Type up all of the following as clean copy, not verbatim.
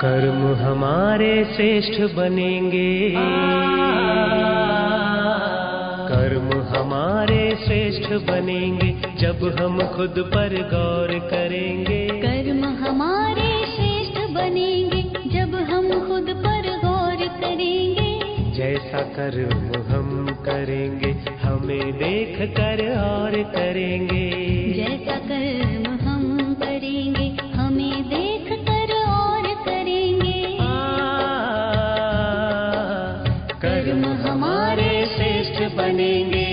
कर्म हमारे श्रेष्ठ बनेंगे, कर्म हमारे श्रेष्ठ बनेंगे जब हम खुद पर गौर करेंगे। कर्म हमारे श्रेष्ठ बनेंगे जब हम खुद पर गौर करेंगे। जैसा कर्म हम करेंगे हमें देख कर और करेंगे। जैसा कर्म हम करेंगे हमें देख कर और करेंगे। कर्म हमारे श्रेष्ठ बनेंगे।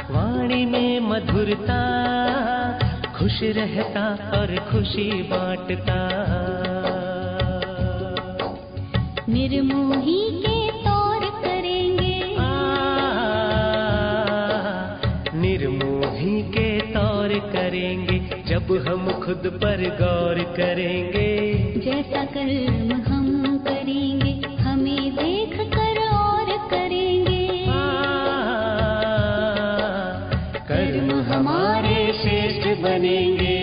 वाणी में मधुरता, खुश रहता और खुशी बांटता। निर्मोही के तौर करेंगे, निर्मोही के तौर करेंगे जब हम खुद पर गौर करेंगे। जैसा कर्म हम करेंगे हमें देख कर और करेंगे। कर्म हमारे श्रेष्ठ बनेंगे।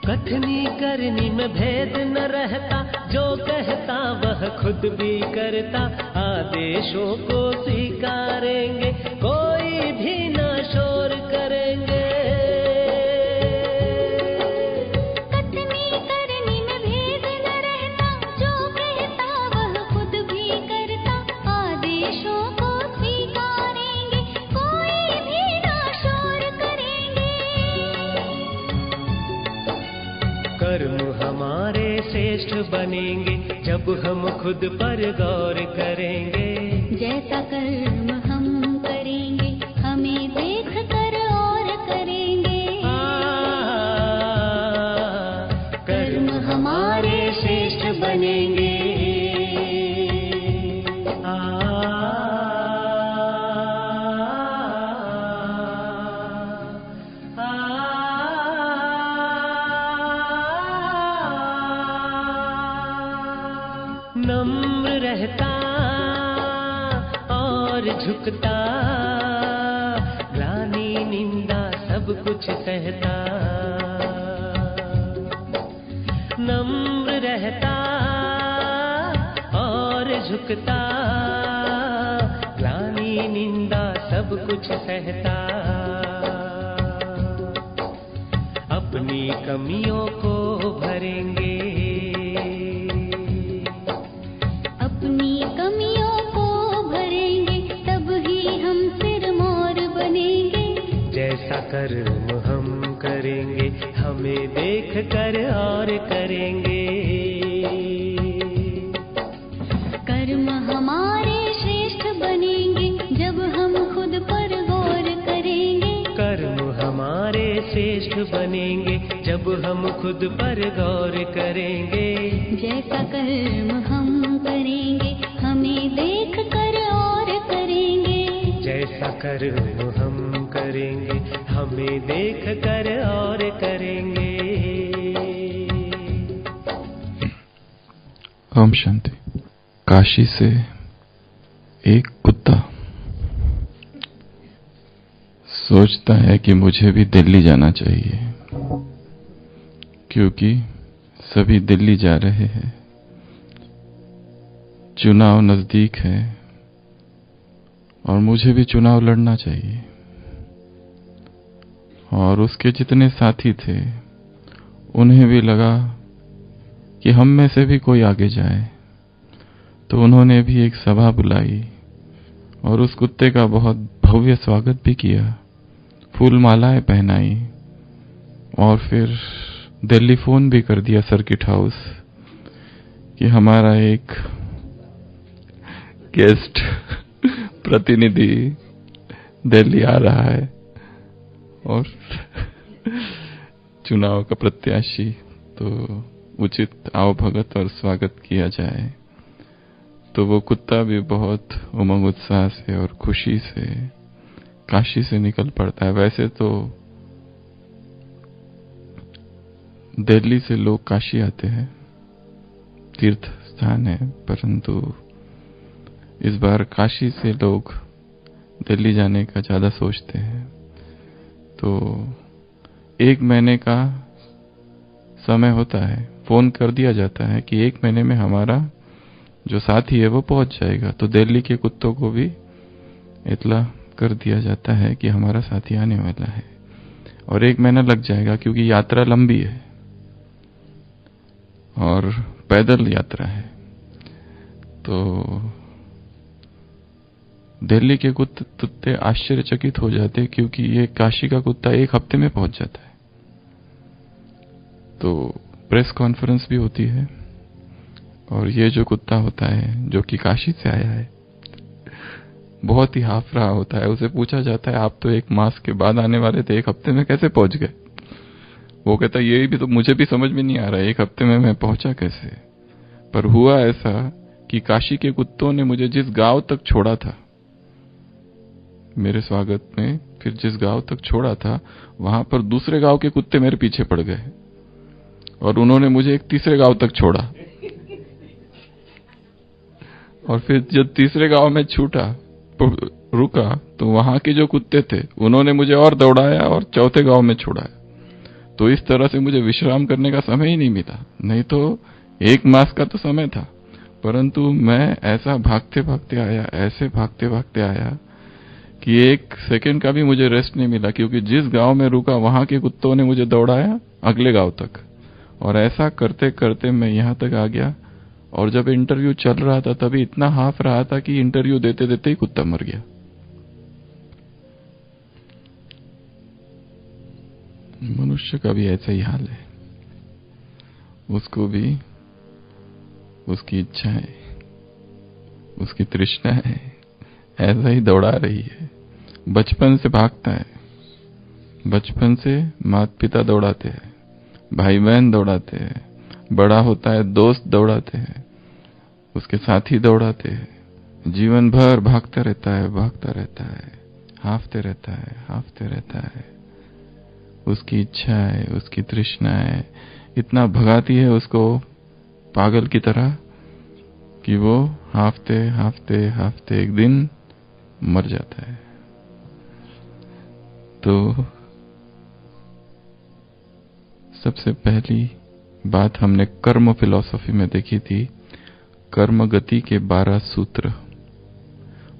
कथनी करनी में भेद न रहता, जो कहता वह खुद भी करता। आदेशों को स्वीकारेंगे कोई भी ना शोर करेंगे। कथनी करनी में भेद न रहता, जो कहता वह खुद भी करता। आदेशों को स्वीकारेंगे कोई भी ना शोर करेंगे। कर्म हमारे श्रेष्ठ बनेंगे जब हम खुद पर गौर करेंगे। जैसा कर्म हम करेंगे हमें देख कर और करेंगे। कर्म हमारे श्रेष्ठ बनेंगे। नम्र रहता और झुकता, ग्लानि निंदा सब कुछ सहता। नम्र रहता और झुकता, ग्लानि निंदा सब कुछ सहता। अपनी कमियों को भरेंगे, अपनी कमियों को भरेंगे तब ही हम सिर मोर बनेंगे। जैसा कर्म हम करेंगे हमें देख कर और करेंगे। कर्म हमारे श्रेष्ठ बनेंगे जब हम खुद पर गौर करेंगे। कर्म हमारे श्रेष्ठ बनेंगे जब हम खुद पर गौर करेंगे। जैसा कर्म हम करेंगे हमें देख कर और करेंगे। जैसा कर्म हम करेंगे हमें देख कर और करेंगे। ओम शांति। काशी से एक कुत्ता सोचता है कि मुझे भी दिल्ली जाना चाहिए, क्योंकि सभी दिल्ली जा रहे हैं। चुनाव नजदीक है और मुझे भी चुनाव लड़ना चाहिए। और उसके जितने साथी थे उन्हें भी लगा कि हम में से भी कोई आगे जाए, तो उन्होंने भी एक सभा बुलाई और उस कुत्ते का बहुत भव्य स्वागत भी किया, फूल मालाएं पहनाई और फिर दिल्ली फोन भी कर दिया सर्किट हाउस कि हमारा एक गेस्ट प्रतिनिधि दिल्ली आ रहा है और चुनाव का प्रत्याशी, तो उचित आवभगत और स्वागत किया जाए। तो वो कुत्ता भी बहुत उमंग उत्साह से और खुशी से काशी से निकल पड़ता है। वैसे तो दिल्ली से लोग काशी आते हैं, तीर्थ स्थान है, परंतु इस बार काशी से लोग दिल्ली जाने का ज्यादा सोचते हैं। तो 1 महीने का समय होता है, फोन कर दिया जाता है कि 1 महीने में हमारा जो साथी है वो पहुंच जाएगा। तो दिल्ली के कुत्तों को भी इतला कर दिया जाता है कि हमारा साथी आने वाला है और 1 महीना लग जाएगा, क्योंकि यात्रा लंबी है और पैदल यात्रा है। तो दिल्ली के कुत्ते आश्चर्यचकित हो जाते हैं, क्योंकि ये काशी का कुत्ता 1 हफ्ते में पहुंच जाता है। तो प्रेस कॉन्फ्रेंस भी होती है और ये जो कुत्ता होता है जो कि काशी से आया है बहुत ही हाफ रहा होता है। उसे पूछा जाता है आप तो 1 मास के बाद आने वाले थे, 1 हफ्ते में कैसे पहुंच गए? वो कहता है ये भी तो मुझे भी समझ में नहीं आ रहा है, 1 हफ्ते में मैं पहुंचा कैसे? पर हुआ ऐसा कि काशी के कुत्तों ने मुझे जिस गांव तक छोड़ा था, मेरे स्वागत में फिर जिस गांव तक छोड़ा था, वहां पर दूसरे गांव के कुत्ते मेरे पीछे पड़ गए और उन्होंने मुझे एक तीसरे गांव तक छोड़ा। और फिर जब तीसरे गांव में रुका तो वहां के जो कुत्ते थे उन्होंने मुझे और दौड़ाया और चौथे गांव में छोड़ाया। तो इस तरह से मुझे विश्राम करने का समय ही नहीं मिला। नहीं तो 1 मास का तो समय था, परंतु मैं ऐसा भागते भागते आया, ऐसे भागते भागते आया कि 1 सेकंड का भी मुझे रेस्ट नहीं मिला, क्योंकि जिस गांव में रुका वहां के कुत्तों ने मुझे दौड़ाया अगले गांव तक। और ऐसा करते करते मैं यहां तक आ गया। और जब इंटरव्यू चल रहा था तभी इतना हाफ रहा था कि इंटरव्यू देते देते ही कुत्ता मर गया। मनुष्य का भी ऐसा ही हाल है, उसको भी उसकी इच्छाएं, उसकी तृष्णाएं ऐसा ही दौड़ा रही है। बचपन से भागता है, बचपन से माता पिता दौड़ाते हैं, भाई बहन दौड़ाते हैं, बड़ा होता है दोस्त दौड़ाते हैं, उसके साथी दौड़ाते हैं। जीवन भर भागता रहता है, भागता रहता है, हाफते रहता है, हाफते रहता है। उसकी इच्छाएं, उसकी तृष्णाएं इतना भगाती है उसको पागल की तरह कि वो हाफते हाफते हाफते एक दिन मर जाता है। तो सबसे पहली बात हमने कर्म फिलॉसफी में देखी थी, कर्म गति के 12 सूत्र।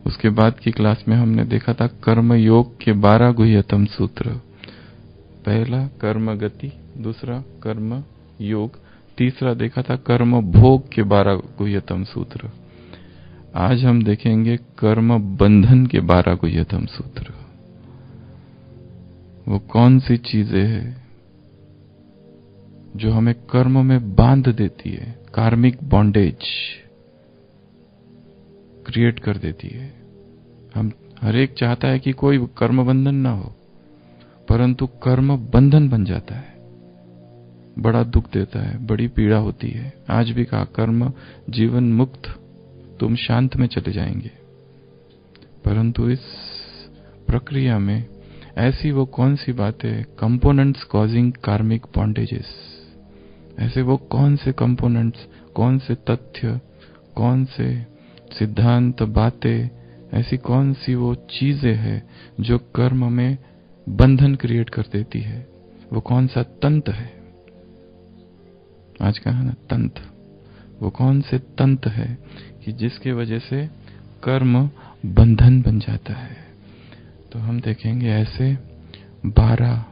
उसके बाद की क्लास में हमने देखा था कर्म योग के 12 गुह्यतम सूत्र। पहला कर्म गति, दूसरा कर्म योग, तीसरा देखा था कर्म भोग के 12 गुह्यतम सूत्र। आज हम देखेंगे कर्म बंधन के 12 गुह्यतम सूत्र। वो कौन सी चीजें हैं जो हमें कर्म में बांध देती है, कार्मिक बॉन्डेज क्रिएट कर देती है। हम हर एक चाहता है कि कोई कर्म बंधन ना हो, परंतु कर्म बंधन बन जाता है, बड़ा दुख देता है, बड़ी पीड़ा होती है। आज भी कहा कर्म जीवन मुक्त, तुम शांत में चले जाएंगे। परंतु इस प्रक्रिया में ऐसी वो कौन सी बातें, कंपोनेंट्स कॉजिंग कार्मिक बॉन्डेजेस, ऐसे वो कौन से कंपोनेंट्स, कौन से तथ्य, कौन से सिद्धांत, बातें, ऐसी कौन सी वो चीजें हैं जो कर्म में बंधन क्रिएट कर देती है? वो कौन सा तंत्र है? आज कहा ना तंत्र, वो कौन से तंत्र है कि जिसके वजह से कर्म बंधन बन जाता है? तो हम देखेंगे ऐसे 12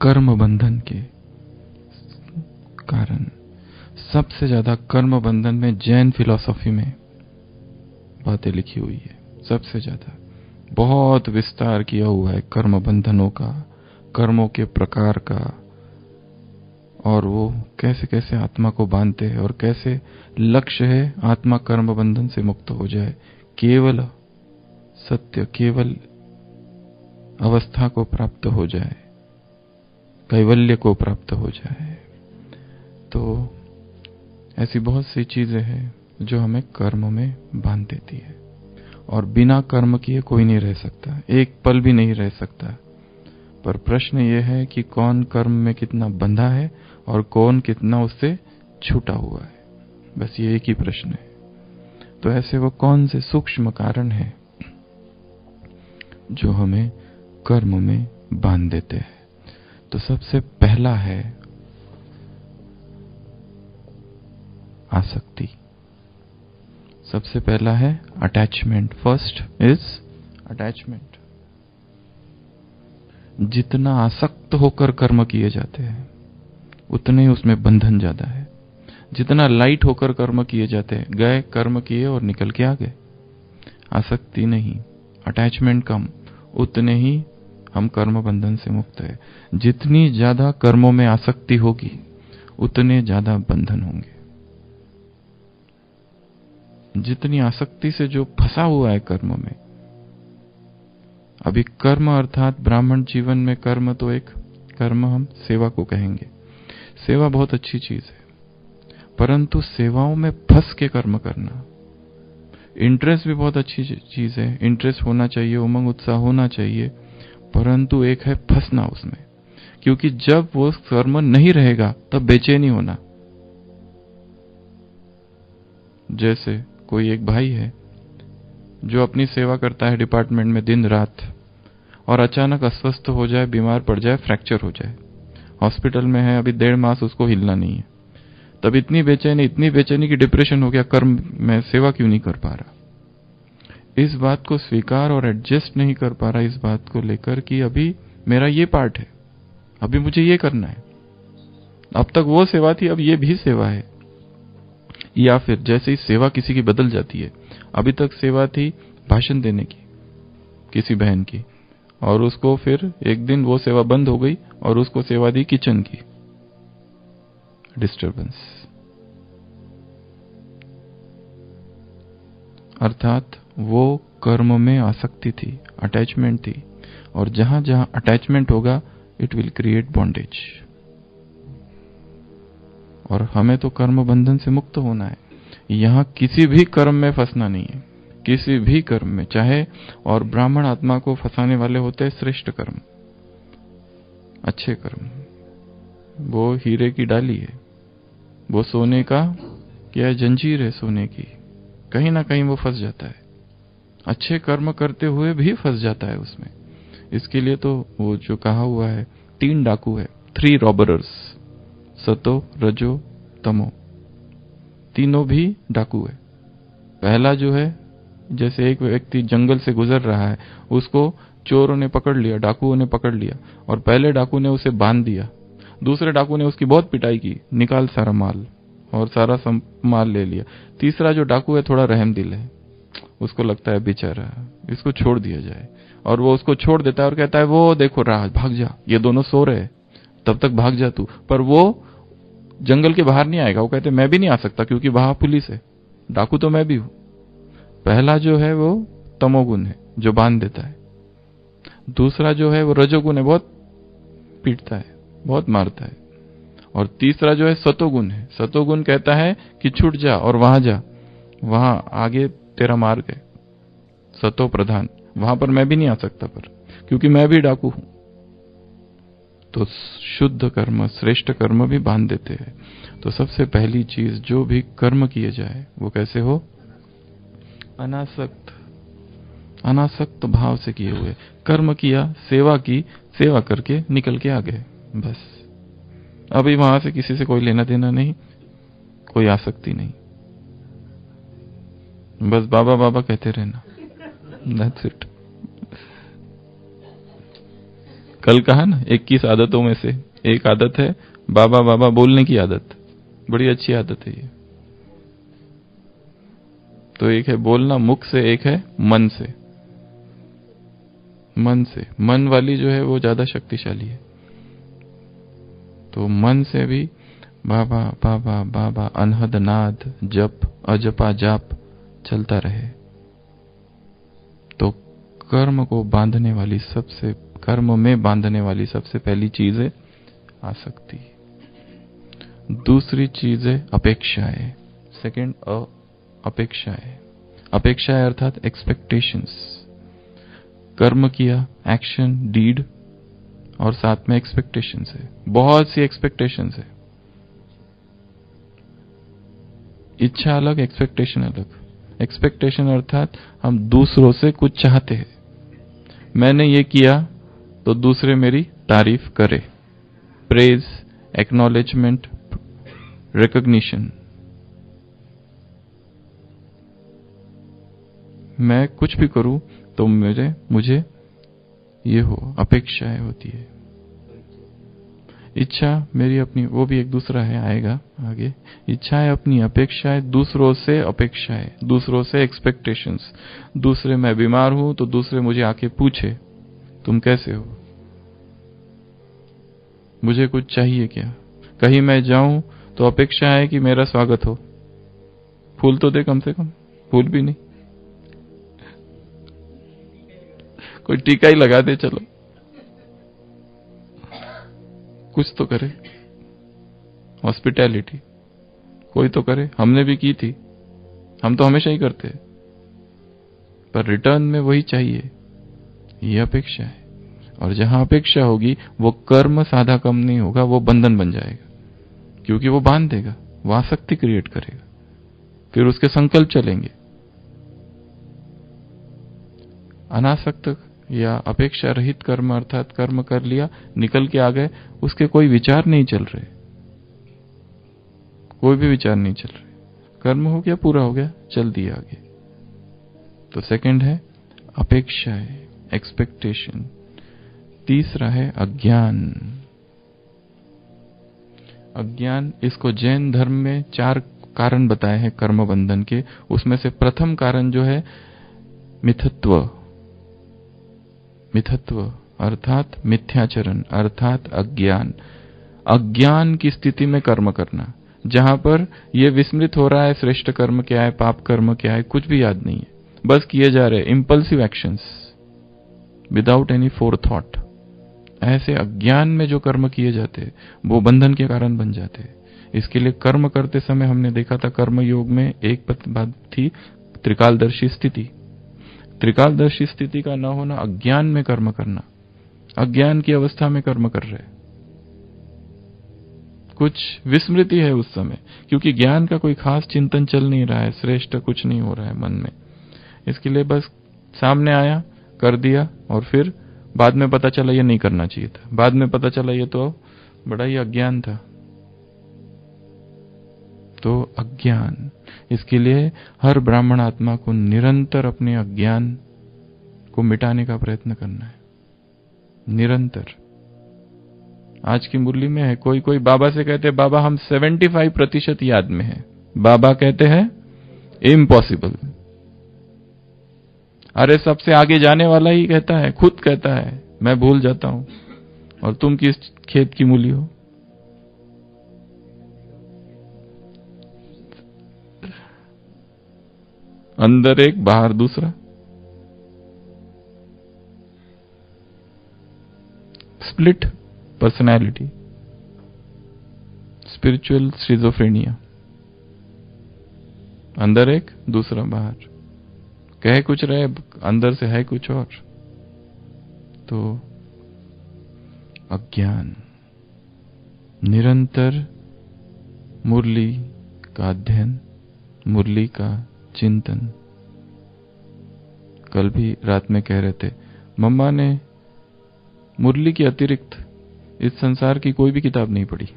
कर्म बंधन के कारण। सबसे ज्यादा कर्म बंधन में जैन फिलॉसफी में बातें लिखी हुई है, सबसे ज्यादा बहुत विस्तार किया हुआ है कर्म बंधनों का, कर्मों के प्रकार का, और वो कैसे कैसे आत्मा को बांधते हैं और कैसे लक्ष्य है आत्मा कर्म बंधन से मुक्त हो जाए, केवल सत्य, केवल अवस्था को प्राप्त हो जाए, कैवल्य को प्राप्त हो जाए। तो ऐसी बहुत सी चीजें हैं जो हमें कर्म में बांध देती है, और बिना कर्म किए कोई नहीं रह सकता, एक पल भी नहीं रह सकता। पर प्रश्न यह है कि कौन कर्म में कितना बंधा है और कौन कितना उससे छूटा हुआ है, बस ये एक ही प्रश्न है। तो ऐसे वो कौन से सूक्ष्म कारण हैं जो हमें कर्म में बांध देते हैं? तो सबसे पहला है आसक्ति। सबसे पहला है अटैचमेंट। First is attachment. जितना आसक्त होकर कर्म किए जाते हैं उतने ही उसमें बंधन ज्यादा है। जितना लाइट होकर कर्म किए जाते हैं, गए कर्म किए और निकल के आ गए, आसक्ति नहीं, अटैचमेंट कम, उतने ही हम कर्म बंधन से मुक्त है। जितनी ज्यादा कर्मों में आसक्ति होगी उतने ज्यादा बंधन होंगे। जितनी आसक्ति से जो फंसा हुआ है कर्म में, अभी कर्म अर्थात ब्राह्मण जीवन में कर्म तो एक कर्म हम सेवा को कहेंगे। सेवा बहुत अच्छी चीज है, परंतु सेवाओं में फंस के कर्म करना, इंटरेस्ट भी बहुत अच्छी चीज है, इंटरेस्ट होना चाहिए, उमंग उत्साह होना चाहिए, परंतु एक है फंसना उसमें। क्योंकि जब वो कर्म नहीं रहेगा तब बेचैनी होना। जैसे कोई एक भाई है जो अपनी सेवा करता है डिपार्टमेंट में दिन रात, और अचानक अस्वस्थ हो जाए, बीमार पड़ जाए, फ्रैक्चर हो जाए, हॉस्पिटल में है, अभी 1.5 मास उसको हिलना नहीं है, तब इतनी बेचैनी कि डिप्रेशन हो गया, कर्म में सेवा क्यों नहीं कर पा रहा। इस बात को स्वीकार और एडजस्ट नहीं कर पा रहा, इस बात को लेकर कि अभी मेरा ये पार्ट है, अभी मुझे ये करना है, अब तक वो सेवा थी, अब ये भी सेवा है। या फिर जैसे ही सेवा किसी की बदल जाती है, अभी तक सेवा थी भाषण देने की किसी बहन की, और उसको फिर एक दिन वो सेवा बंद हो गई और उसको सेवा दी किचन की। डिस्टर्बेंस। अर्थात वो कर्म में आसक्ति थी, अटैचमेंट थी, और जहां जहां अटैचमेंट होगा इट विल क्रिएट बॉन्डेज। और हमें तो कर्म बंधन से मुक्त होना है, यहां किसी भी कर्म में फंसना नहीं है, किसी भी कर्म में, चाहे, और ब्राह्मण आत्मा को फंसाने वाले होते हैं श्रेष्ठ कर्म, अच्छे कर्म। वो हीरे की डाली है, वो सोने का क्या जंजीर है सोने की, कहीं ना कहीं वो फंस जाता है, अच्छे कर्म करते हुए भी फंस जाता है उसमें। इसके लिए तो वो जो कहा हुआ है 3 डाकू है, 3 रॉबरर्स, सतो रजो तमो, तीनों भी डाकू है। पहला जो है, जैसे एक व्यक्ति जंगल से गुजर रहा है, उसको चोरों ने पकड़ लिया, डाकुओं ने पकड़ लिया, और पहले डाकू ने उसे बांध दिया, दूसरे डाकू ने उसकी बहुत पिटाई की, निकाल सारा माल, और सारा माल ले लिया। तीसरा जो डाकू है थोड़ा रहम दिल है, उसको लगता है बेचारा इसको छोड़ दिया जाए, और वो उसको छोड़ देता है और कहता है वो देखो राज, भाग जा, ये दोनों सो रहे, तब तक भाग जा तू। पर वो जंगल के बाहर नहीं आएगा, वो कहते मैं भी नहीं आ सकता क्योंकि वहां पुलिस है, डाकू तो मैं भी हूं। पहला जो है वो तमोगुण है जो बांध देता है, दूसरा जो है वो रजोगुण है, बहुत पीटता है, बहुत मारता है, और तीसरा जो है सतोगुण है। सतोगुण कहता है कि छूट जा और वहां जा, वहां आगे तेरा मार्ग है, सतो प्रधान, वहां पर मैं भी नहीं आ सकता पर क्योंकि मैं भी डाकू हूं। तो शुद्ध कर्म, श्रेष्ठ कर्म भी बांध देते हैं। तो सबसे पहली चीज, जो भी कर्म किए जाए वो कैसे हो? अनासक्त, अनासक्त भाव से किए हुए। कर्म किया, सेवा की, सेवा करके निकल के आ गए, बस। अभी वहां से किसी से कोई लेना देना नहीं, कोई आसक्ति नहीं, बस बाबा बाबा कहते रहना, दैट्स इट। कल कहा ना 21 आदतों में से एक आदत है बाबा बाबा बोलने की आदत, बड़ी अच्छी आदत है ये। तो एक है बोलना मुख से, एक है मन से। मन से, मन वाली जो है वो ज्यादा शक्तिशाली है। तो मन से भी बाबा बाबा बाबा अनहद नाद जप अजपा जाप चलता रहे, तो कर्म में बांधने वाली सबसे पहली चीज है आसक्ति। दूसरी चीज है अपेक्षाएं। सेकंड अपेक्षाएं अर्थात एक्सपेक्टेशंस। कर्म किया, एक्शन डीड, और साथ में एक्सपेक्टेशंस है, बहुत सी एक्सपेक्टेशंस है। इच्छा अलग, एक्सपेक्टेशन अलग। एक्सपेक्टेशन अर्थात हम दूसरों से कुछ चाहते हैं, मैंने ये किया तो दूसरे मेरी तारीफ करे, प्रेज, एक्नॉलेजमेंट, रिकॉग्निशन। मैं कुछ भी करूं तो मुझे ये हो, अपेक्षाएं होती है। इच्छा मेरी अपनी, वो भी एक दूसरा है, आएगा आगे। इच्छाएं अपनी, अपेक्षाएं दूसरों से, दूसरों से एक्सपेक्टेशंस। दूसरे, मैं बीमार हूं तो दूसरे मुझे आके पूछे तुम कैसे हो, मुझे कुछ चाहिए क्या। कहीं मैं जाऊं तो अपेक्षा है कि मेरा स्वागत हो, फूल तो दे कम से कम, फूल भी नहीं, कोई टीका ही लगा दे, चलो कुछ तो करे, हॉस्पिटैलिटी कोई तो करे। हमने भी की थी, हम तो हमेशा ही करते हैं, पर रिटर्न में वही चाहिए, ये अपेक्षा है। और जहां अपेक्षा होगी वो कर्म साधा कम नहीं होगा, वो बंधन बन जाएगा, क्योंकि वो बांध देगा, वो आसक्ति क्रिएट करेगा, फिर उसके संकल्प चलेंगे। अनासक्त या अपेक्षा रहित कर्म अर्थात कर्म कर लिया, निकल के आ गए, उसके कोई विचार नहीं चल रहे, कोई भी विचार नहीं चल रहे, कर्म हो गया, पूरा हो गया, चल दिया आगे। तो सेकंड है अपेक्षाएं, एक्सपेक्टेशन। तीसरा है अज्ञान। अज्ञान, इसको जैन धर्म में 4 कारण बताए हैं कर्म बंधन के। उसमें से प्रथम कारण जो है मिथत्व अर्थात मिथ्याचरण अर्थात अज्ञान। अज्ञान की स्थिति में कर्म करना, जहां पर यह विस्मृत हो रहा है श्रेष्ठ कर्म क्या है, पाप कर्म क्या है, कुछ भी याद नहीं है, बस किए जा रहे इंपल्सिव एक्शंस विदाउट एनी फोरथॉट। ऐसे अज्ञान में जो कर्म किए जाते हैं वो बंधन के कारण बन जाते हैं। इसके लिए कर्म करते समय हमने देखा था कर्म योग में एक बात थी त्रिकालदर्शी स्थिति। त्रिकालदर्शी स्थिति का न होना, अज्ञान में कर्म करना, अज्ञान की अवस्था में कर्म कर रहे, कुछ विस्मृति है उस समय, क्योंकि ज्ञान का कोई खास चिंतन चल नहीं रहा है, श्रेष्ठ कुछ नहीं हो रहा है मन में। इसके लिए बस सामने आया, कर दिया, और फिर बाद में पता चला ये नहीं करना चाहिए था, बाद में पता चला ये तो बड़ा ही अज्ञान था। तो अज्ञान, इसके लिए हर ब्राह्मण आत्मा को निरंतर अपने अज्ञान को मिटाने का प्रयत्न करना है, निरंतर। आज की मुरली में है, कोई बाबा से कहते हैं बाबा हम 75% याद में है, बाबा कहते हैं इम्पॉसिबल। अरे सबसे आगे जाने वाला ही कहता है, खुद कहता है मैं भूल जाता हूं, और तुम किस खेत की मूली हो। अंदर एक बाहर दूसरा। Split personality, spiritual schizophrenia. अंदर एक दूसरा बाहर, कह कुछ रहे अंदर से है कुछ और। तो अज्ञान, निरंतर मुरली का अध्ययन, मुरली का चिंतन। कल भी रात में कह रहे थे, मम्मा ने मुरली के अतिरिक्त इस संसार की कोई भी किताब नहीं पढ़ी,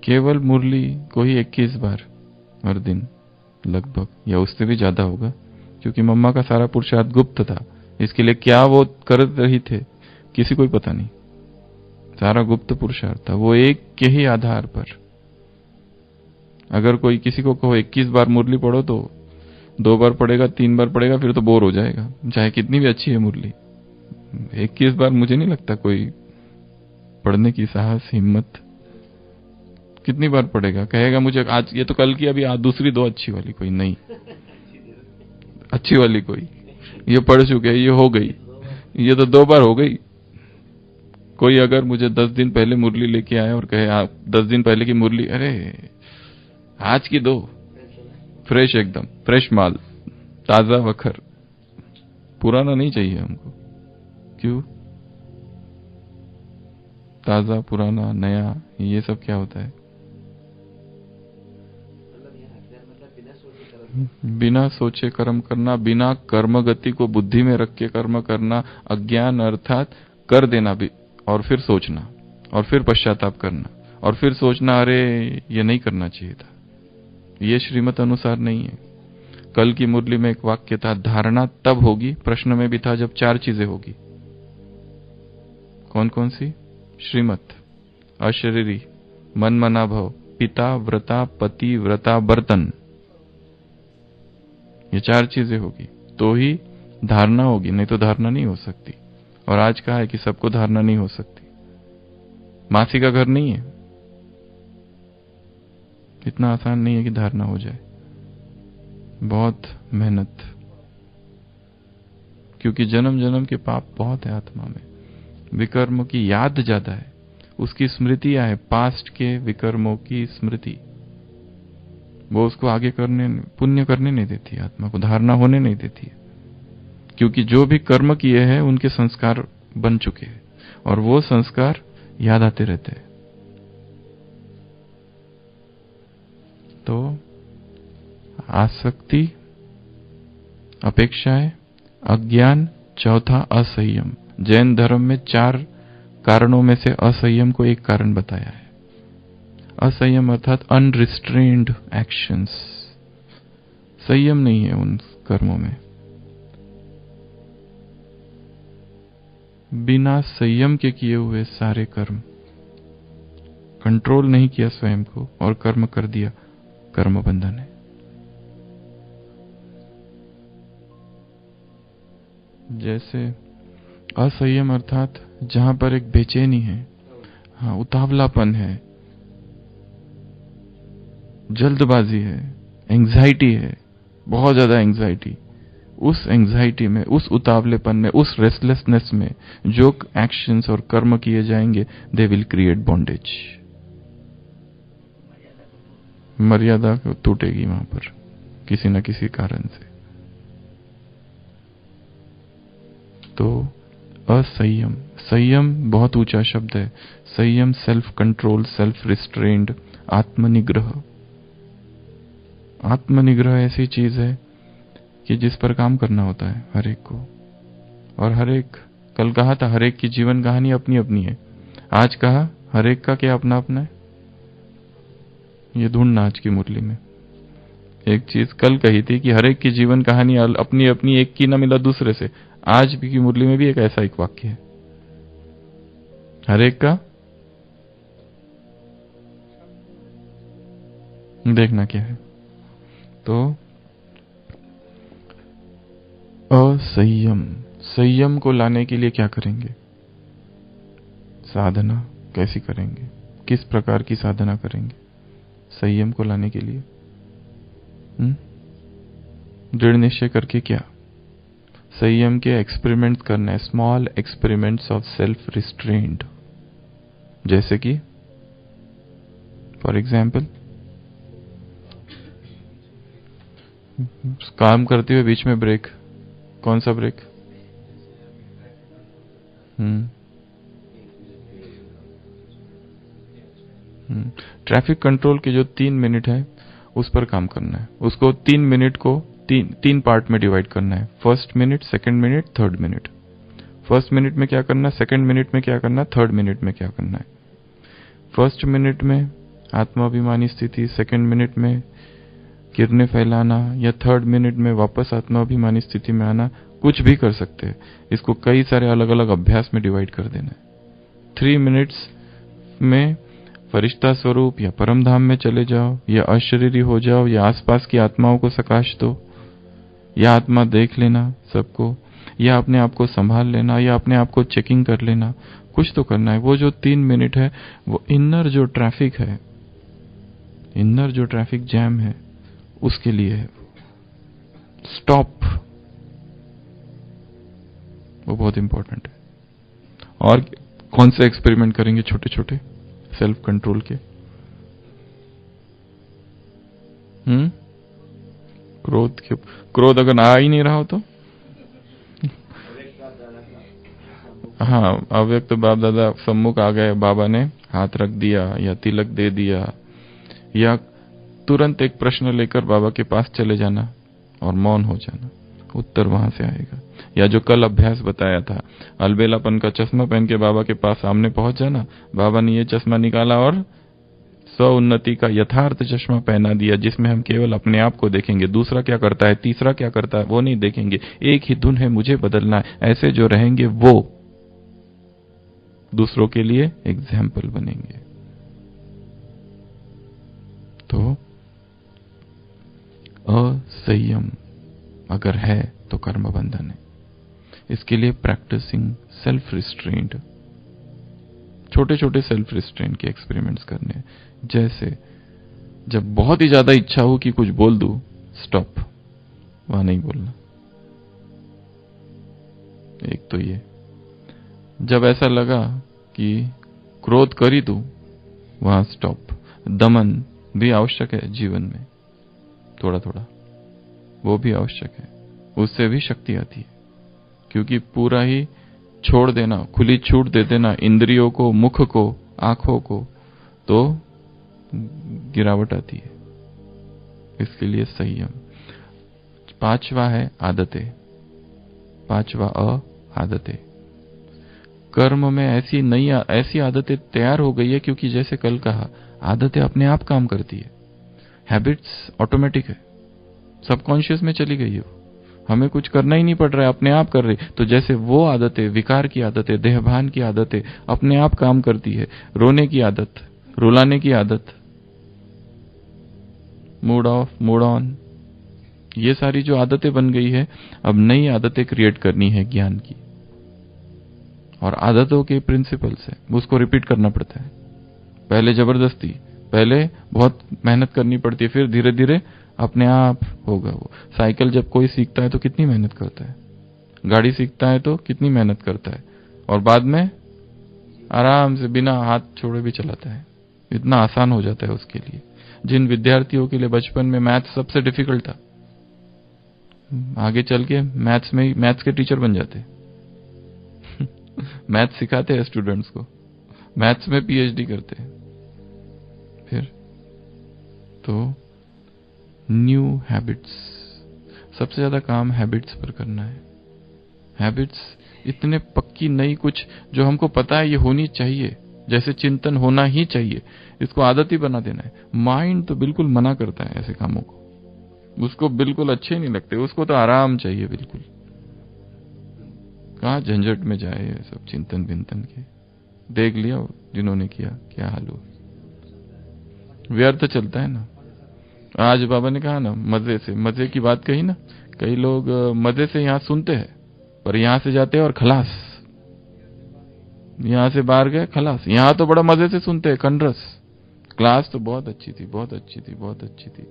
केवल मुरली को ही 21 बार हर दिन लगभग, या उससे भी ज्यादा होगा, क्योंकि मम्मा का सारा पुरुषार्थ गुप्त था। इसके लिए क्या वो कर रही थे किसी को ही पता नहीं, सारा गुप्त पुरुषार्थ था। वो एक के ही आधार पर, अगर कोई किसी को कहो 21 बार मुरली पढ़ो तो 2 बार पढ़ेगा, 3 बार पढ़ेगा, फिर तो बोर हो जाएगा, चाहे कितनी भी अच्छी है मुरली। 21 बार मुझे नहीं लगता कोई पढ़ने की साहस हिम्मत। कितनी बार पढ़ेगा? कहेगा मुझे आज ये तो कल की, अभी आज दूसरी दो अच्छी वाली कोई नहीं, अच्छी वाली कोई, ये पढ़ चुके, ये हो गई, ये तो 2 बार हो गई। कोई अगर मुझे 10 दिन पहले मुरली लेके आए और कहे आप 10 दिन पहले की मुरली, अरे आज की दो, फ्रेश, एकदम फ्रेश माल, ताजा वखर, पुराना नहीं चाहिए हमको। क्यों? ताजा, पुराना, नया, ये सब क्या होता है? बिना सोचे कर्म करना, बिना कर्म गति को बुद्धि में रख के कर्म करना, अज्ञान अर्थात कर देना भी, और फिर सोचना, और फिर पश्चाताप करना, और फिर सोचना अरे ये नहीं करना चाहिए था। ये श्रीमत अनुसार नहीं है। कल की मुरली में एक वाक्य था, धारणा तब होगी, प्रश्न में भी था, जब 4 चीजें होगी। कौन कौन सी? श्रीमत, अशरीरी, मन मना भव, पिता व्रता, पति व्रता, बर्तन, ये 4 चीजें होगी तो ही धारणा होगी, नहीं तो धारणा नहीं हो सकती। और आज कहा है कि सबको धारणा नहीं हो सकती। मासी का घर नहीं है, इतना आसान नहीं है कि धारणा हो जाए, बहुत मेहनत, क्योंकि जन्म जन्म के पाप बहुत है आत्मा में, विकर्मों की याद ज्यादा है, उसकी स्मृतियां है, पास्ट के विकर्मों की स्मृति, वो उसको आगे करने, पुण्य करने नहीं देती, आत्मा को धारणा होने नहीं देती है। क्योंकि जो भी कर्म किए हैं उनके संस्कार बन चुके हैं, और वो संस्कार याद आते रहते हैं। तो आसक्ति, अपेक्षाएं, अज्ञान, चौथा असंयम। जैन धर्म में 4 कारणों में से असंयम को एक कारण बताया है। असंयम अर्थात अनरिस्ट्रेन्ड एक्शंस, संयम नहीं है उन कर्मों में। बिना संयम के किए हुए सारे कर्म, कंट्रोल नहीं किया स्वयं को और कर्म कर दिया, कर्म बंधन है। जैसे असंयम अर्थात जहां पर एक बेचैनी है, हाँ, उतावलापन है, जल्दबाजी है, एंग्जाइटी है, बहुत ज्यादा एंग्जाइटी, उस एंग्जाइटी में, उस उतावलेपन में, उस रेस्टलेसनेस में जो एक्शंस और कर्म किए जाएंगे, दे विल क्रिएट बॉन्डेज। मर्यादा टूटेगी वहां पर किसी न किसी कारण से। तो असंयम, संयम बहुत ऊंचा शब्द है। संयम सेल्फ कंट्रोल, सेल्फ रिस्ट्रेन्ड, आत्मनिग्रह। आत्मनिग्रह ऐसी चीज है कि जिस पर काम करना होता है हर एक को, और हर एक, कल कहा था हर एक की जीवन कहानी अपनी अपनी है, आज कहा हर एक का क्या अपना अपना है। ये ढूंढना आज की मुरली में एक चीज कल कही थी कि हर एक की जीवन कहानी अपनी अपनी, एक की ना मिला दूसरे से। आज भी की मुरली में भी एक ऐसा एक वाक्य है, हर एक का देखना क्या है। तो असंयम, संयम को लाने के लिए क्या करेंगे? साधना कैसी करेंगे? किस प्रकार की साधना करेंगे संयम को लाने के लिए? दृढ़ निश्चय करके क्या? संयम के एक्सपेरिमेंट करना है, small experiments of self restraint. जैसे कि फॉर एग्जाम्पल, काम करते हुए बीच में ब्रेक। कौन सा ब्रेक? ट्रैफिक कंट्रोल के जो 3 मिनट है उस पर काम करना है। उसको 3 मिनट को तीन पार्ट में डिवाइड करना है। First minute, second minute, third minute. First minute में क्या करना, सेकंड मिनट में क्या करना, थर्ड मिनट में क्या करना है। फर्स्ट मिनट में आत्माभिमानी स्थिति, सेकंड मिनट में किरणें फैलाना, या थर्ड मिनट में वापस आत्माभिमानी स्थिति में आना, कुछ भी कर सकते हैं। इसको कई सारे अलग अलग अभ्यास में डिवाइड कर देना है। 3 मिनट्स में फरिश्ता स्वरूप या परम धाम में चले जाओ, या अशरीरी हो जाओ, या आसपास की आत्माओं को सकाश दो, या आत्मा देख लेना सबको, या अपने आप को संभाल लेना, या अपने आप को चेकिंग कर लेना, कुछ तो करना है। वो जो 3 मिनट है, वो इनर जो ट्रैफिक है, इनर जो ट्रैफिक जैम है, उसके लिए है। स्टॉप, वो बहुत इंपॉर्टेंट है। और कौन से एक्सपेरिमेंट करेंगे छोटे छोटे सेल्फ कंट्रोल के? क्रोध अगर आ ही नहीं रहा हो तो? हाँ, अव्यक्त तो बाप दादा सम्मुख आ गए, बाबा ने हाथ रख दिया या तिलक दे दिया, या तुरंत एक प्रश्न लेकर बाबा के पास चले जाना और मौन हो जाना, उत्तर वहां से आएगा। या जो कल अभ्यास बताया था, अलबेलापन का चश्मा पहन के बाबा के पास सामने पहुंच जाना, बाबा ने ये चश्मा निकाला और स्व उन्नति का यथार्थ चश्मा पहना दिया, जिसमें हम केवल अपने आप को देखेंगे, दूसरा क्या करता है, तीसरा क्या करता है, वो नहीं देखेंगे। एक ही धुन है, मुझे बदलना है। ऐसे जो रहेंगे वो दूसरों के लिए एग्जाम्पल बनेंगे। तो असंयम अगर है तो कर्म बंधन है। इसके लिए प्रैक्टिसिंग सेल्फ रिस्ट्रेंट, छोटे छोटे सेल्फ रिस्ट्रेंट के एक्सपेरिमेंट्स करने। जैसे जब बहुत ही ज्यादा इच्छा हो कि कुछ बोल दूं, स्टॉप, वहां नहीं बोलना। एक तो ये, जब ऐसा लगा कि क्रोध कर ही दूं, वहां स्टॉप। दमन भी आवश्यक है जीवन में, थोड़ा थोड़ा वो भी आवश्यक है, उससे भी शक्ति आती है। क्योंकि पूरा ही छोड़ देना, खुली छूट दे देना इंद्रियों को, मुख को, आंखों को, तो गिरावट आती है। इसके लिए संयम। 5वां है आदतें। 5वां आदतें। कर्म में ऐसी आदतें तैयार हो गई है, क्योंकि जैसे कल कहा, आदतें अपने आप काम करती है। हैबिट्स ऑटोमेटिक है, सबकॉन्शियस में चली गई है, हमें कुछ करना ही नहीं पड़ रहा है, अपने आप कर रही। तो जैसे वो आदतें, विकार की आदतें, देहभान की आदतें अपने आप काम करती है। रोने की आदत, रुलाने की आदत, मूड ऑफ, मूड ऑन, ये सारी जो आदतें बन गई है, अब नई आदतें क्रिएट करनी है ज्ञान की। और आदतों के प्रिंसिपल्स है, उसको रिपीट करना पड़ता है। पहले जबरदस्ती, पहले बहुत मेहनत करनी पड़ती है, फिर धीरे धीरे अपने आप होगा वो। साइकिल जब कोई सीखता है तो कितनी मेहनत करता है, गाड़ी सीखता है तो कितनी मेहनत करता है, और बाद में आराम से बिना हाथ छोड़े भी चलाता है। इतना आसान हो जाता है उसके लिए। जिन विद्यार्थियों के लिए बचपन में मैथ्स सबसे डिफिकल्ट था, आगे चल के मैथ्स के टीचर बन जाते। मैथ्स सिखाते हैं स्टूडेंट्स को, मैथ्स में पीएचडी करते हैं। फिर तो न्यू हैबिट्स, सबसे ज्यादा काम हैबिट्स पर करना है। हैबिट्स इतने पक्की नई, कुछ जो हमको पता है ये होनी चाहिए, जैसे चिंतन होना ही चाहिए, इसको आदत ही बना देना है। माइंड तो बिल्कुल मना करता है ऐसे कामों को, उसको बिल्कुल अच्छे नहीं लगते, उसको तो आराम चाहिए बिल्कुल। कहाँ झंझट में जाए ये सब चिंतन विंतन के। देख लिया जिन्होंने किया, क्या हाल हुआ, व्यर्थ चलता है ना। आज बाबा ने कहा ना, मजे से, मजे की बात कही ना, कई लोग मजे से यहाँ सुनते हैं, पर यहां से जाते हैं और खलास, यहां से बाहर गए खलास। यहां तो बड़ा मजे से सुनते हैं, कंड्रस। क्लास तो बहुत अच्छी थी, बहुत अच्छी थी, बहुत अच्छी थी।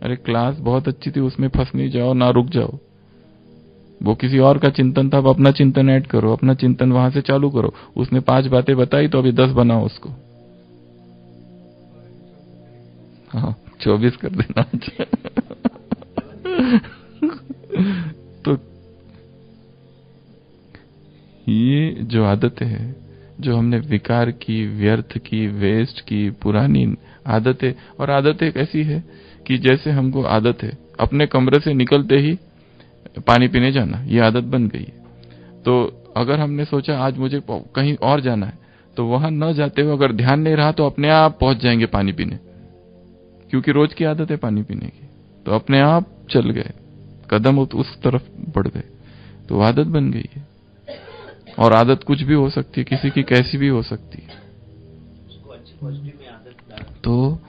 अरे क्लास बहुत अच्छी थी, उसमें फंस नहीं जाओ, ना रुक जाओ। वो किसी और का चिंतन था, अब अपना चिंतन ऐड करो, अपना चिंतन वहां से चालू करो। उसने 5 बातें बताई तो अभी 10 बनाओ उसको। हाँ, 24 कर देना। तो ये जो आदतें है, जो हमने विकार की, व्यर्थ की, वेस्ट की, पुरानी आदतें, और आदतें ऐसी है कि जैसे हमको आदत है अपने कमरे से निकलते ही पानी पीने जाना, ये आदत बन गई है। तो अगर हमने सोचा आज मुझे कहीं और जाना है, तो वहां न जाते हुए अगर ध्यान नहीं रहा तो अपने आप पहुंच जाएंगे पानी पीने, क्योंकि रोज की आदत है पानी पीने की। तो अपने आप चल गए, कदम उस तरफ बढ़ गए, तो आदत बन गई है। और आदत कुछ भी हो सकती है, किसी की कैसी भी हो सकती है। तो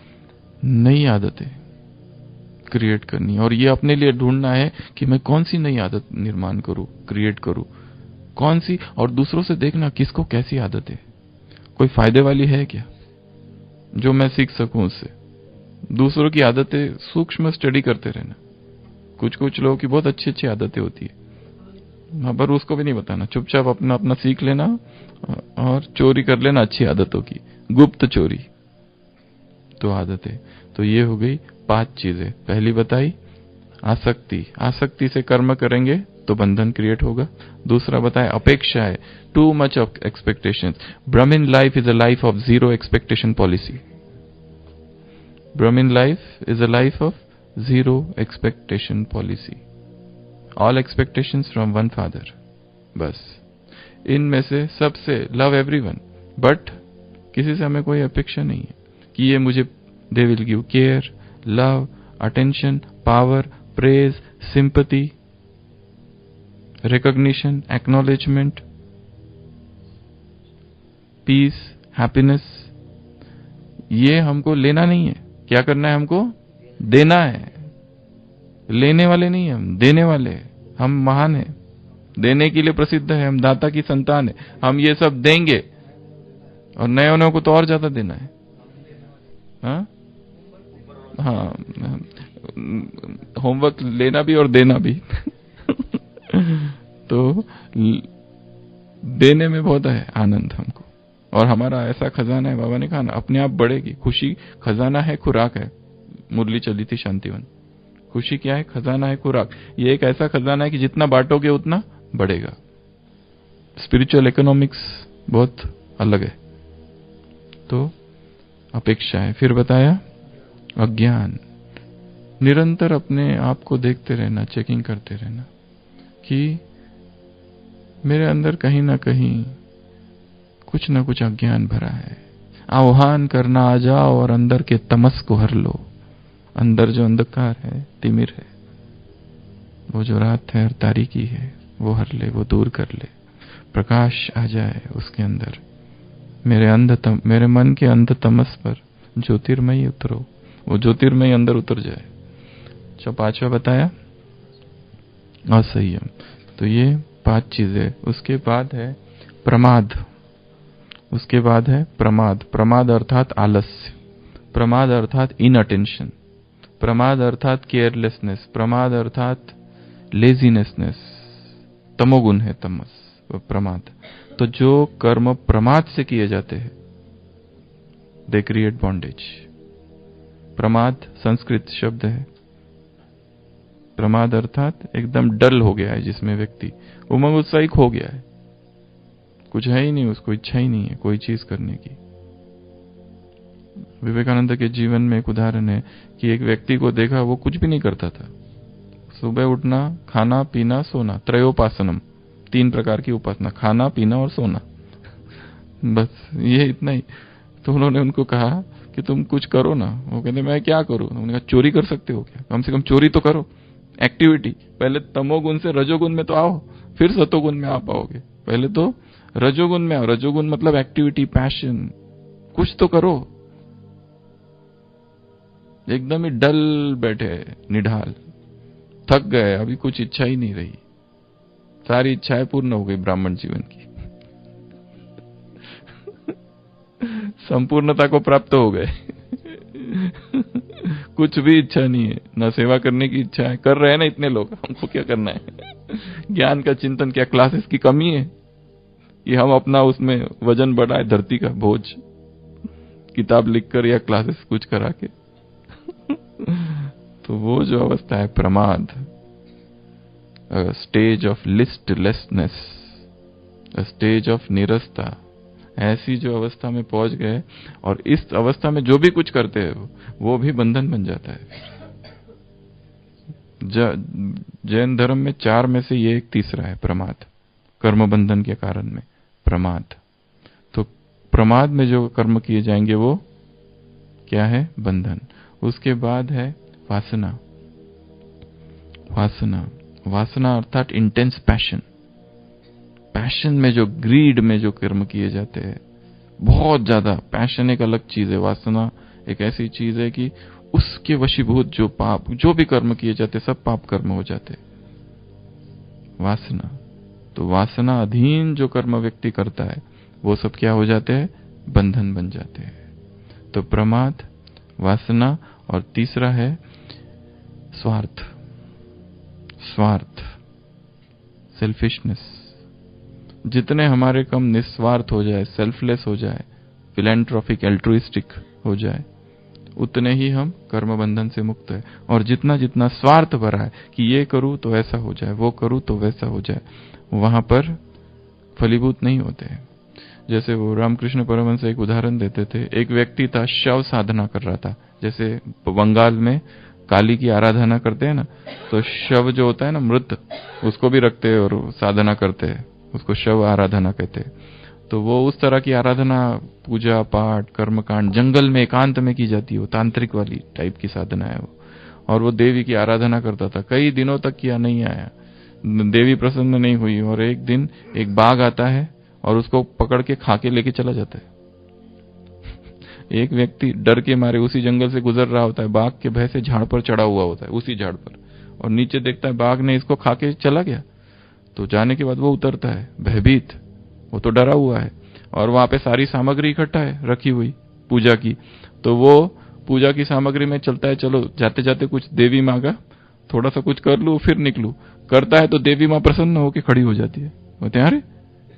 नई आदतें, क्रिएट करनी है। और ये अपने लिए ढूंढना है कि मैं कौन सी नई आदत निर्माण करूं, क्रिएट करूं, कौन सी, और दूसरों से देखना किसको कैसी आदत है, कोई फायदे वाली है क्या जो मैं सीख सकूं उससे। दूसरों की आदतें सूक्ष्म स्टडी करते रहना। कुछ कुछ लोगों की बहुत अच्छी अच्छी आदतें होती है, पर उसको भी नहीं बताना, चुपचाप अपना अपना सीख लेना और चोरी कर लेना अच्छी आदतों की, गुप्त चोरी। तो आदतें, तो ये हो गई 5 चीजें। पहली बताई आसक्ति, आसक्ति से कर्म करेंगे तो बंधन क्रिएट होगा। दूसरा बताया अपेक्षा है, too much of expectations. Brahmin life is a life of zero expectation policy. Brahmin life is a life of zero expectation policy. All expectations from one father. बस इनमें से सबसे लव एवरीवन, बट किसी से हमें कोई अपेक्षा नहीं है कि ये मुझे, they will give care, love, attention, power, praise, sympathy, recognition, acknowledgement, peace, happiness. ये हमको लेना नहीं है। क्या करना है हमको? देना है। लेने वाले नहीं है हम, देने वाले हैं। हम महान है, देने के लिए प्रसिद्ध है, हम दाता की संतान है। हम ये सब देंगे और नए नए को तो और ज्यादा देना है। हाँ, होमवर्क लेना भी और देना भी। तो देने में बहुत है आनंद हमको, और हमारा ऐसा खजाना है, बाबा ने कहा ना, अपने आप बढ़ेगी खुशी। खजाना है, खुराक है। मुरली चली थी शांतिवन। खुशी क्या है? खजाना है, खुराक। ये एक ऐसा खजाना है कि जितना बांटोगे उतना बढ़ेगा। स्पिरिचुअल इकोनॉमिक्स बहुत अलग है। तो अपेक्षा है। फिर बताया अज्ञान। निरंतर अपने आप को देखते रहना, चेकिंग करते रहना कि मेरे अंदर कहीं ना कहीं कुछ ना कुछ अज्ञान भरा है। आह्वान करना, आ जाओ और अंदर के तमस को हर लो। अंदर जो अंधकार है, तिमिर है, वो जो रात है और तारीकी है, वो हर ले, वो दूर कर ले। प्रकाश आ जाए उसके अंदर। मेरे मन के अंध तमस पर ज्योतिर्मयी उतरो, वो ज्योतिर्मयी अंदर उतर जाए। जो 5वां बताया असंयम। तो ये 5 चीजें। उसके बाद है प्रमाद। उसके बाद है प्रमाद। प्रमाद अर्थात आलस्य, प्रमाद अर्थात इनअटेंशन, प्रमाद अर्थात केयरलेसनेस, प्रमाद अर्थात लेजीनेसनेस। तमोगुण है तमस, प्रमाद। तो जो कर्म प्रमाद से किए जाते हैं, दे क्रिएट बॉन्डेज। प्रमाद संस्कृत शब्द है। प्रमाद अर्थात एकदम डल हो गया है, जिसमें व्यक्ति उमंग उत्साही हो गया है, कुछ है ही नहीं, उसको इच्छा ही नहीं है कोई चीज करने की। विवेकानंद के जीवन में एक उदाहरण है कि एक व्यक्ति को देखा, वो कुछ भी नहीं करता था। सुबह उठना, खाना, पीना, सोना, त्रयोपासनम, 3 प्रकार की उपासना, खाना, पीना और सोना, बस ये इतना ही। तो उन्होंने उनको कहा कि तुम कुछ करो ना। वो कहते मैं क्या करूं? उन्होंने कहा चोरी कर सकते हो क्या? कम से कम चोरी तो करो, एक्टिविटी। पहले तमोगुण से रजोगुण में तो आओ, फिर सतोगुण में आ पाओगे। पहले तो रजोगुण में आओ। रजोगुण मतलब एक्टिविटी, पैशन, कुछ तो करो। एकदम ही डल बैठे, निढाल, थक गए, अभी कुछ इच्छा ही नहीं रही, सारी इच्छाएं पूर्ण हो गई ब्राह्मण जीवन की। संपूर्णता को प्राप्त हो गए। कुछ भी इच्छा नहीं है, ना सेवा करने की इच्छा है। कर रहे हैं ना इतने लोग, हमको क्या करना है? ज्ञान का चिंतन, क्या क्लासेस की कमी है कि हम अपना उसमें वजन बढ़ाए, धरती का बोझ, किताब लिखकर या क्लासेस कुछ करा के। तो वो जो अवस्था है प्रमाद, स्टेज ऑफ लिस्टलेसनेस, स्टेज ऑफ निरस्ता, ऐसी जो अवस्था में पहुंच गए, और इस अवस्था में जो भी कुछ करते हैं वो भी बंधन बन जाता है। जैन धर्म में 4 में से ये एक तीसरा है प्रमाद, कर्म बंधन के कारण में प्रमाद। तो प्रमाद में जो कर्म किए जाएंगे वो क्या है? बंधन। उसके बाद है वासना। वासना, वासना अर्थात इंटेंस पैशन। पैशन में जो, ग्रीड में जो कर्म किए जाते हैं, बहुत ज्यादा पैशन एक अलग चीज है। वासना एक ऐसी चीज है कि उसके वशीभूत जो पाप, जो भी कर्म किए जाते सब पाप कर्म हो जाते। वासना, तो वासना अधीन जो कर्म व्यक्ति करता है वो सब क्या हो जाते हैं? बंधन बन जाते हैं। तो प्रमाद, वासना, और तीसरा है स्वार्थ। स्वार्थ, सेल्फिशनेस। जितने हमारे कम निस्वार्थ हो जाए, सेल्फलेस हो जाए, फिलैंथ्रोपिक, एल्ट्रुइस्टिक हो जाए, उतने ही हम कर्म बंधन से मुक्त है। और जितना जितना स्वार्थ भरा है कि ये करूं तो ऐसा हो जाए, वो करूं तो वैसा हो जाए, वहां पर फलीभूत नहीं होते हैं। जैसे वो रामकृष्ण परमहंस एक उदाहरण देते थे। एक व्यक्ति था, शव साधना कर रहा था। जैसे बंगाल में काली की आराधना करते हैं ना, तो शव जो होता है ना, मृत, उसको भी रखते हैं और साधना करते हैं, उसको शव आराधना कहते हैं। तो वो उस तरह की आराधना, पूजा पाठ, कर्मकांड जंगल में एकांत में की जाती है, वो तांत्रिक वाली टाइप की साधना है वो। और वो देवी की आराधना करता था, कई दिनों तक किया, नहीं आया, देवी प्रसन्न नहीं हुई। और एक दिन एक बाघ आता है और उसको पकड़ के खा के लेके चला जाता है। एक व्यक्ति डर के मारे उसी जंगल से गुजर रहा होता है, बाघ के भय से झाड़ पर चढ़ा हुआ होता है, उसी झाड़ पर, और नीचे देखता है बाघ ने इसको खा के चला गया। तो जाने के बाद वो उतरता है भयभीत, वो तो डरा हुआ है, और वहां पे सारी सामग्री इकट्ठा है रखी हुई पूजा की। तो वो पूजा की सामग्री में चलता है, चलो जाते जाते कुछ देवी माँ का थोड़ा सा कुछ कर लूं फिर निकलूं। करता है तो देवी माँ प्रसन्न होकर खड़ी हो जाती है, बोलते हैं अरे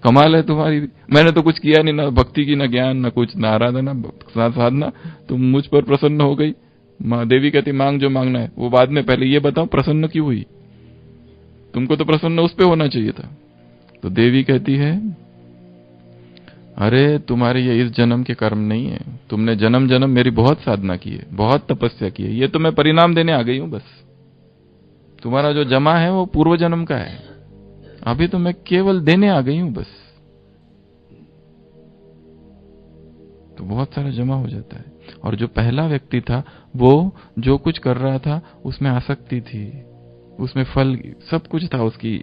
कमाल है तुम्हारी, मैंने तो कुछ किया नहीं, ना भक्ति की, ना ज्ञान, ना कुछ, ना आराधना, ना साधना, तुम मुझ पर प्रसन्न हो गई। माँ देवी कहती मांग जो मांगना है, वो बाद में, पहले ये बताओ प्रसन्न क्यों हुई? तुमको तो प्रसन्न उस पे होना चाहिए था। तो देवी कहती है अरे तुम्हारे ये इस जन्म के कर्म नहीं है, तुमने जन्म जन्म मेरी बहुत साधना की है, बहुत तपस्या की है, ये तो मैं परिणाम देने आ गई हूं बस। तुम्हारा जो जमा है वो पूर्व जन्म का है, अभी तो मैं केवल देने आ गई हूं बस। तो बहुत सारा जमा हो जाता है। और जो पहला व्यक्ति था वो जो कुछ कर रहा था उसमें आसक्ति थी, उसमें फल सब कुछ था, उसकी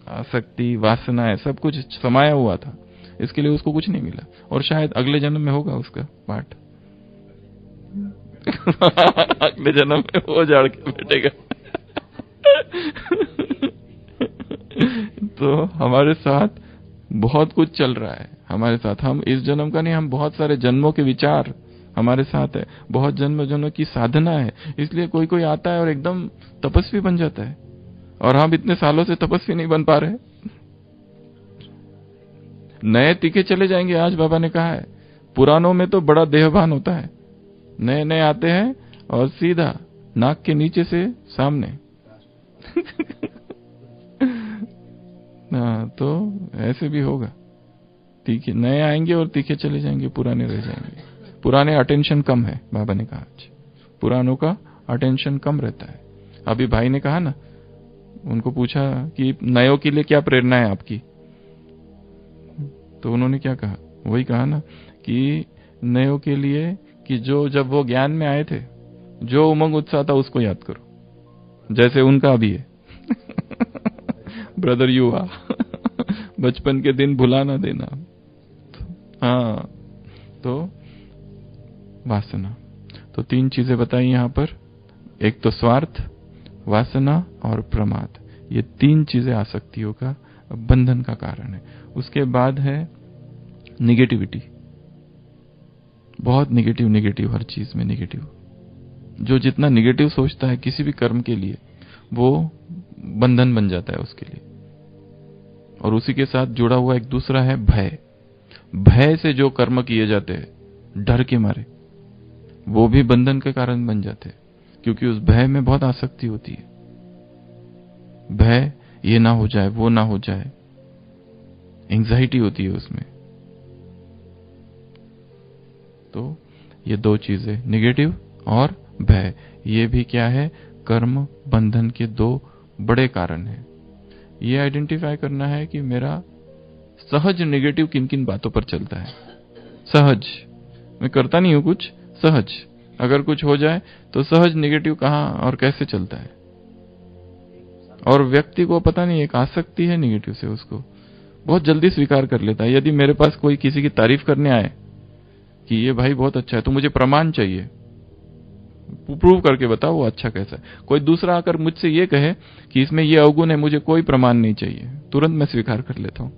आसक्ति, वासनाएं, सब कुछ समाया हुआ था, इसके लिए उसको कुछ नहीं मिला। और शायद अगले जन्म में होगा उसका पाठ अगले जन्म में वो झाड़ के बैठेगा। तो हमारे साथ बहुत कुछ चल रहा है, हमारे साथ, हम इस जन्म का नहीं, हम बहुत सारे जन्मों के विचार हमारे साथ है, बहुत जन्मों की साधना है। इसलिए कोई कोई आता है और एकदम तपस्वी बन जाता है, और हम इतने सालों से तपस्वी नहीं बन पा रहे। नए तीखे चले जाएंगे, आज बाबा ने कहा है, पुरानों में तो बड़ा देहभान होता है, नए नए आते हैं और सीधा नाक के नीचे से सामने। तो ऐसे भी होगा, तीखे नए आएंगे और तीखे चले जाएंगे, पुराने रह जाएंगे। पुराने अटेंशन कम है, बाबा ने कहा आज पुरानों का अटेंशन कम रहता है। अभी भाई ने कहा ना, उनको पूछा कि नयों के लिए क्या प्रेरणा है आपकी, तो उन्होंने क्या कहा, वही कहा ना कि नयों के लिए कि जो जब वो ज्ञान में आए थे, जो उमंग उत्साह था उसको याद करो, जैसे उनका अभी है। ब्रदर युवा, बचपन के दिन भुला ना देना। हाँ, तो वासना, तो तीन चीजें बताई यहां पर, एक तो स्वार्थ, वासना और प्रमाद, ये तीन चीजें आसक्तियों का बंधन का कारण है। उसके बाद है निगेटिविटी, बहुत निगेटिव, हर चीज में निगेटिव। जो जितना निगेटिव सोचता है किसी भी कर्म के लिए, वो बंधन बन जाता है उसके लिए। और उसी के साथ जुड़ा हुआ एक दूसरा है भय। भय से जो कर्म किए जाते हैं डर के मारे, वो भी बंधन के कारण बन जाते हैं, क्योंकि उस भय में बहुत आसक्ति होती है। भय, ये ना हो जाए, वो ना हो जाए, एंग्जाइटी होती है उसमें। तो ये दो चीजें, निगेटिव और भय, ये भी क्या है, कर्म बंधन के दो बड़े कारण हैं। ये आइडेंटिफाई करना है कि मेरा सहज निगेटिव किन किन बातों पर चलता है। सहज, मैं करता नहीं हूं कुछ, सहज अगर कुछ हो जाए तो सहज निगेटिव कहां और कैसे चलता है। और व्यक्ति को पता नहीं, एक आसक्ति है निगेटिव से, उसको बहुत जल्दी स्वीकार कर लेता है। यदि मेरे पास कोई किसी की तारीफ करने आए कि ये भाई बहुत अच्छा है, तो मुझे प्रमाण चाहिए, प्रूव करके बताओ वो अच्छा कैसा है। कोई दूसरा आकर मुझसे ये कहे कि इसमें ये अवगुण है, मुझे कोई प्रमाण नहीं चाहिए, तुरंत मैं स्वीकार कर लेता हूं।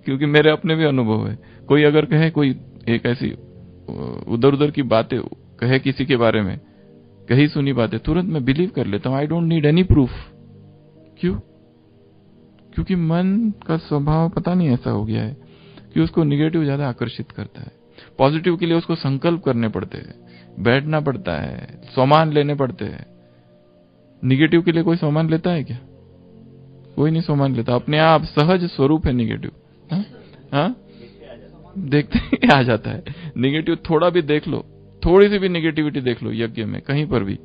क्योंकि मेरे अपने भी अनुभव है। कोई अगर कहे, कोई एक ऐसी उधर उधर की बातें कहे किसी के बारे में, कही सुनी बातें, तुरंत मैं बिलीव कर लेता हूं। I don't need any proof. क्यों? क्योंकि मन का स्वभाव पता नहीं ऐसा हो गया है कि उसको निगेटिव ज्यादा आकर्षित करता है। पॉजिटिव के लिए उसको संकल्प करने पड़ते हैं, बैठना पड़ता है, सामान लेने पड़ते हैं। निगेटिव के लिए कोई सामान लेता है क्या? कोई नहीं सामान लेता, अपने आप सहज स्वरूप है निगेटिव। हाँ, देखते ही आ जाता है निगेटिव। थोड़ा भी देख लो, थोड़ी सी भी निगेटिविटी देख लो यज्ञ में, कहीं पर भी,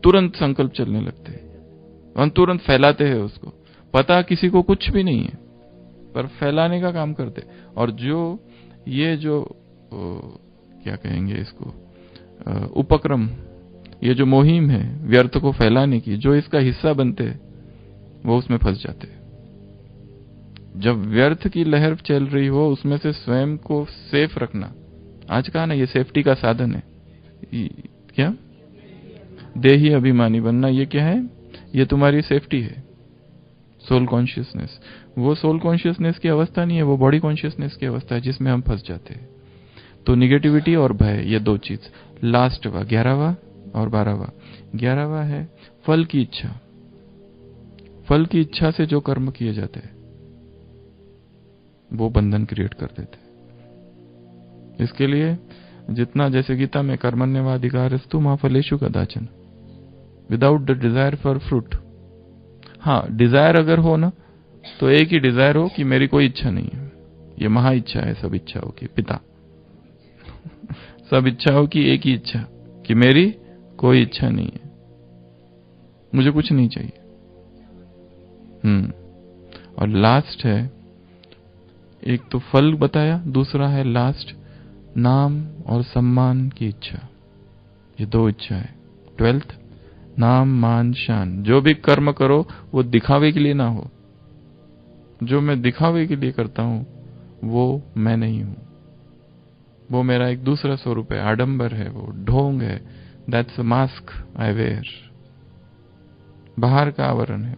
तुरंत संकल्प चलने लगते हैं और तुरंत फैलाते हैं उसको। पता किसी को कुछ भी नहीं है, पर फैलाने का काम करते। और जो ये जो क्या कहेंगे इसको, उपक्रम, ये जो मुहिम है व्यर्थ को फैलाने की, जो इसका हिस्सा बनते हैं वो उसमें फंस जाते हैं। जब व्यर्थ की लहर चल रही हो, उसमें से स्वयं को सेफ रखना, आज कहा ना ये सेफ्टी का साधन है। क्या? देही अभिमानी बनना, ये क्या है? ये तुम्हारी सेफ्टी है। सोल कॉन्शियसनेस, वो सोल कॉन्शियसनेस की अवस्था नहीं है, वो बॉडी कॉन्शियसनेस की अवस्था है जिसमें हम फंस जाते हैं। तो निगेटिविटी और भय, ये दो चीज। लास्टवा 11वां और 12वां। 11वां है फल की इच्छा। फल की इच्छा से जो कर्म किए जाते हैं वो बंधन क्रिएट कर देते हैं। इसके लिए जितना, जैसे गीता में कर्मण्यवाधिकारस्तु मा फलेषु कदाचन, without the desire for fruit. हाँ, डिजायर अगर हो ना, तो एक ही डिजायर हो कि मेरी कोई इच्छा नहीं है। ये महा इच्छा है सब इच्छाओं की पिता। सब इच्छाओं की एक ही इच्छा कि मेरी कोई इच्छा नहीं है, मुझे कुछ नहीं चाहिए। और लास्ट है, एक तो फल बताया, दूसरा है लास्ट नाम और सम्मान की इच्छा। ये दो इच्छा है। 12th, नाम मान शान। जो भी कर्म करो वो दिखावे के लिए ना हो। जो मैं दिखावे के लिए करता हूं वो मैं नहीं हूं, वो मेरा एक दूसरा स्वरूप है, आडंबर है, वो ढोंग है। That's a mask I wear, बाहर का आवरण है।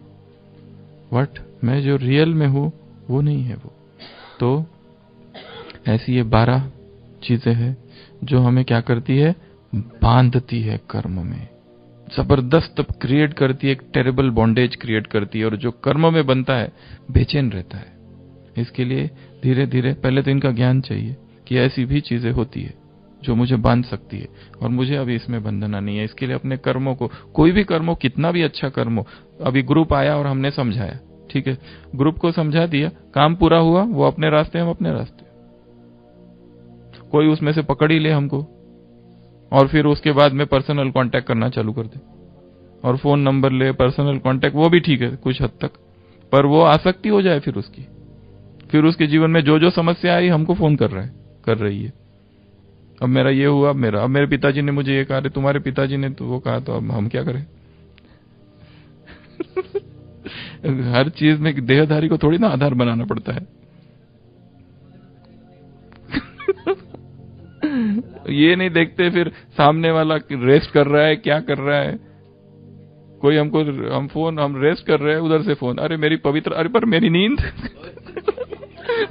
व्हाट, मैं जो रियल में हूं वो नहीं है वो। तो ऐसी ये 12 चीजें हैं जो हमें क्या करती है, बांधती है कर्म में, जबरदस्त क्रिएट करती है, एक टेरेबल बॉन्डेज क्रिएट करती है। और जो कर्म में बनता है बेचैन रहता है। इसके लिए धीरे धीरे पहले तो इनका ज्ञान चाहिए कि ऐसी भी चीजें होती है जो मुझे बांध सकती है और मुझे अभी इसमें बंधना नहीं है। इसके लिए अपने कर्मों को, कोई भी कर्म हो, कितना भी अच्छा कर्म हो, अभी ग्रुप आया और हमने समझाया, ठीक है, ग्रुप को समझा दिया, काम पूरा हुआ, वो अपने रास्ते, हम अपने रास्ते। कोई उसमें से पकड़ ही ले हमको और फिर उसके बाद में पर्सनल कांटेक्ट करना चालू कर दे और फोन नंबर ले, पर्सनल कांटेक्ट, वो भी ठीक है कुछ हद तक, पर वो आसक्ति हो जाए फिर उसकी, फिर उसके जीवन में जो जो समस्या आई हमको फोन कर रही है। अब मेरा ये हुआ, अब मेरे पिताजी ने मुझे ये कहा, तुम्हारे पिताजी ने तो वो कहा, तो अब हम क्या करें? हर चीज में देहधारी को थोड़ी ना आधार बनाना पड़ता है। ये नहीं देखते फिर सामने वाला रेस्ट कर रहा है, क्या कर रहा है। कोई हम रेस्ट कर रहे हैं, उधर से फोन, अरे मेरी पवित्र, अरे पर मेरी नींद।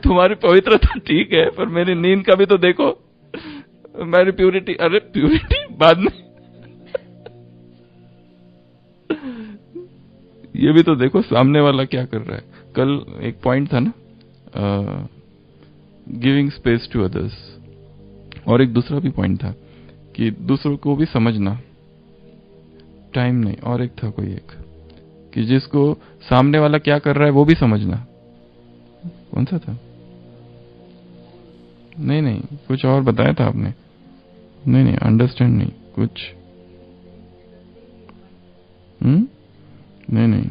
तुम्हारी पवित्रता ठीक है, पर मेरी नींद का भी तो देखो, मेरी प्यूरिटी। अरे प्यूरिटी बाद में, ये भी तो देखो सामने वाला क्या कर रहा है। कल एक पॉइंट था ना, गिविंग स्पेस टू अदर्स, और एक दूसरा भी पॉइंट था कि दूसरों को भी समझना, टाइम नहीं, और एक था कोई एक कि जिसको सामने वाला क्या कर रहा है वो भी समझना। कौन सा था? नहीं, कुछ और बताया था आपने। नहीं, अंडरस्टैंड नहीं, कुछ नहीं।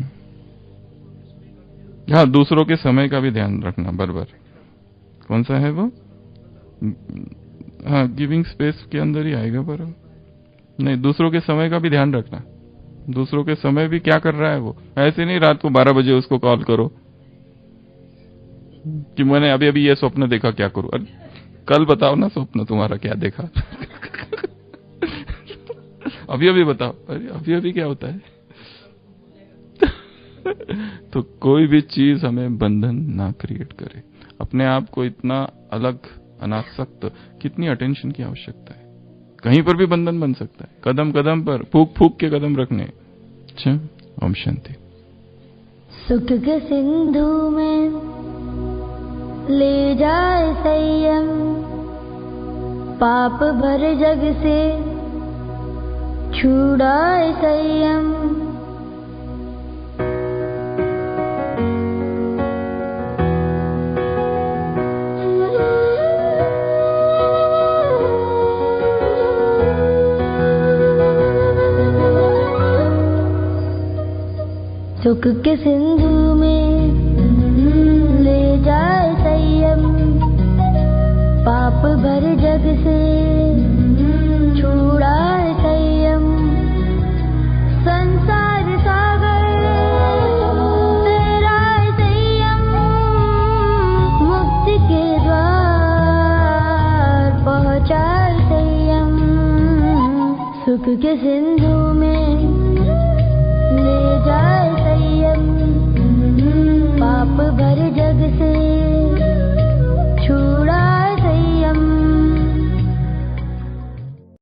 हाँ, दूसरों के समय का भी ध्यान रखना बराबर। कौन सा है वो? हाँ, गिविंग स्पेस के अंदर ही आएगा, पर नहीं, दूसरों के समय का भी ध्यान रखना। दूसरों के समय भी क्या कर रहा है वो। ऐसे नहीं रात को 12 बजे उसको कॉल करो कि मैंने अभी ये स्वप्न देखा, क्या करूं। अरे कल बताओ ना स्वप्न तुम्हारा क्या देखा। अभी अभी बताओ, अरे अभी अभी क्या होता है? तो कोई भी चीज हमें बंधन ना क्रिएट करे। अपने आप को इतना अलग, अनासक्त, कितनी अटेंशन की आवश्यकता है। कहीं पर भी बंधन बन सकता है, कदम कदम पर फूक फूक के कदम रखने। अच्छा, ओम शांति। सुख के सिंधु में ले जाए संयम, पाप भर जग से छुड़ाए संयम। सुख के सिंधु में ले जाए संयम, पाप भर जग से छुड़ाए संयम। संसार सागर तेराए संयम, मुक्ति के द्वार पहुँचाए संयम। सुख के सिंधु में ले जाए संयम, पाप भर